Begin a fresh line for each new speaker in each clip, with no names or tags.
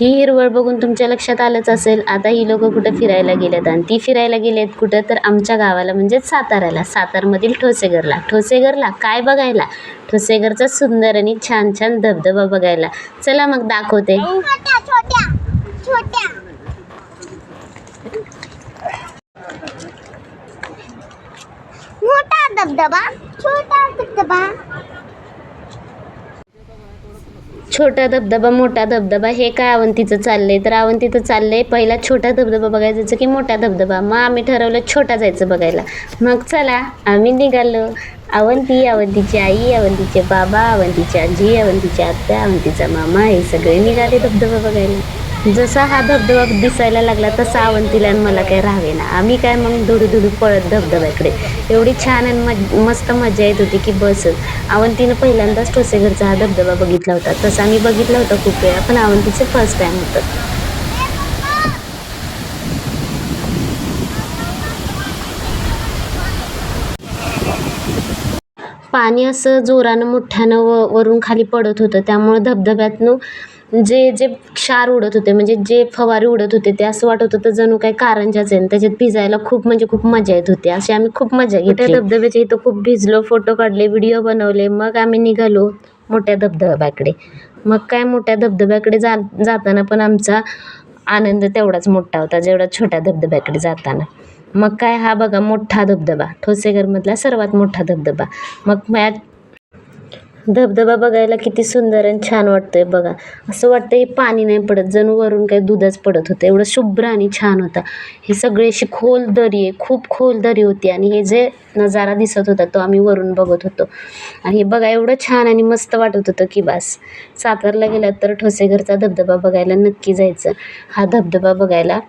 ही हिरवळ बघून तुमच्या लक्षात आलंच असेल, आता ही लोकं कुठं फिरायला गेलेत आणि ती फिरायला गेलेत कुठं तर आमच्या गावाला म्हणजेच साताऱ्याला, सातारमधील ठोसेघरला. ठोसेघरला काय बघायला? ठोसेघरचा सुंदर आणि छान छान धबधबा बघायला. चला मग दाखवते.
मोठा धबधबा, छोटा धबधबा.
छोटा धबधबा मोठा धबधबा हे काय अवंतीचं चाललंय, तर अवंतीचं चाललंय पहिला छोटा धबधबा बघायचा की मोठा धबधबा. मग आम्ही ठरवलं छोटा जायचं बघायला. मग चला आम्ही निघालो. अवंती, अवंतीची आई, अवंतीचे बाबा, अवंतीची आजी, अवंतीची आत्या, अवंतीचा मामा हे सगळे निघाले धबधबा बघायला. जसा हा धबधबा दिसायला लागला तसा अवंतीला आणि मला काही राहावे ना. आम्ही काय मग धुडू पळत धबधब्याकडे. एवढी छान आणि मस्त मजा येत होती की बसच. अवंतीनं पहिल्यांदाच ठोसेघरचा हा धबधबा बघितला होता. तसा मी बघितला होता खूप वेळा, पण अवंतीचं फर्स्ट टाईम होतं. पाणी असं जोरानं मोठ्यानं वरून खाली पडत होतं, त्यामुळं धबधब्यातनं जे जे क्षार उडत होते म्हणजे जे फवारे उडत होते ते असं वाटत होतं जणू काही कारंजाच आहे. त्याच्यात भिजायला खूप म्हणजे खूप मजा येत होती. अशी आम्ही खूप मजा घेतली. त्या धबधब्याच्या इथं खूप भिजलो, फोटो काढले, व्हिडिओ बनवले. मग आम्ही निघालो मोठ्या धबधब्याकडे. मग काय मोठ्या धबधब्याकडे जाताना पण आमचा आनंद तेवढाच मोठा होता जेवढा छोट्या धबधब्याकडे जाताना. मग काय हा बघा मोठा धबधबा, ठोसेघरमधला सर्वात मोठा धबधबा. मग धबधबा बघायला किती सुंदर आणि छान वाटतंय बघा. असं वाटतं हे पाणी नाही पडत, जणू वरून काही दूधच पडत होतं. एवढं शुभ्र आणि छान होता. हे सगळी अशी खोल दरी आहे, खूप खोल दरी होती आणि हे जे नजारा दिसत होता तो आम्ही वरून बघत होतो. आणि हे बघा एवढं छान आणि मस्त वाटत होतं की बस. सातारला गेलात तर ठोसेघरचा धबधबा बघायला नक्की जायचं. हा धबधबा बघायला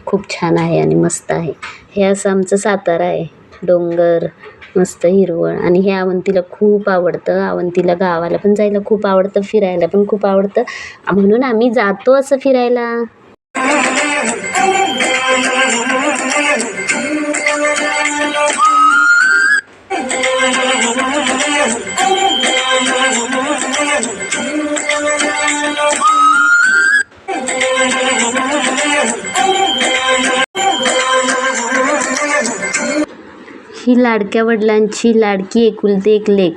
खूप छान आहे आणि मस्त आहे. हे असं आमचं सातारा आहे. डोंगर, मस्त हिरवळ. आणि हे अवंतीला खूप आवडतं. अवंतीला गावाला पण जायला खूप आवडतं, फिरायला पण खूप आवडतं, म्हणून आम्ही जातो असं फिरायला. ही लाडक्या वडिलांची लाडकी एकुलती एक लेक,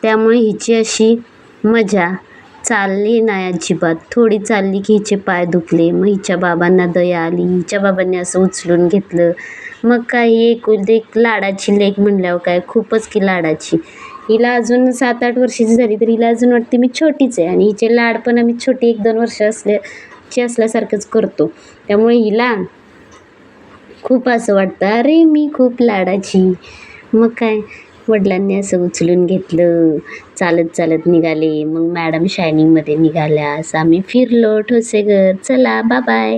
त्यामुळे हिची अशी मजा चालली नाही अजिबात. थोडी चालली की हिचे पाय दुखले. मग हिच्या बाबांना दया आली, हिच्या बाबांनी असं उचलून घेतलं. मग काय एकुलती एक लाडाची लेक म्हणल्यावर काय खूपच की लाडाची. हिला अजून 7-8 वर्षाची झाली तर हिला अजून वाटते मी छोटीच आहे आणि हिचे लाड पण आम्ही छोटी 1-2 वर्ष असल्यासारखंच करतो. त्यामुळे हिला खूप असं वाटतं अरे मी खूप लाडाची. मग काय वडिलांनी असं उचलून घेतलं, चालत चालत निघाले. मग मॅडम शायनिंगमध्ये निघाल्या. असं आम्ही फिरलो ठोसेघर. चला बाय बाय.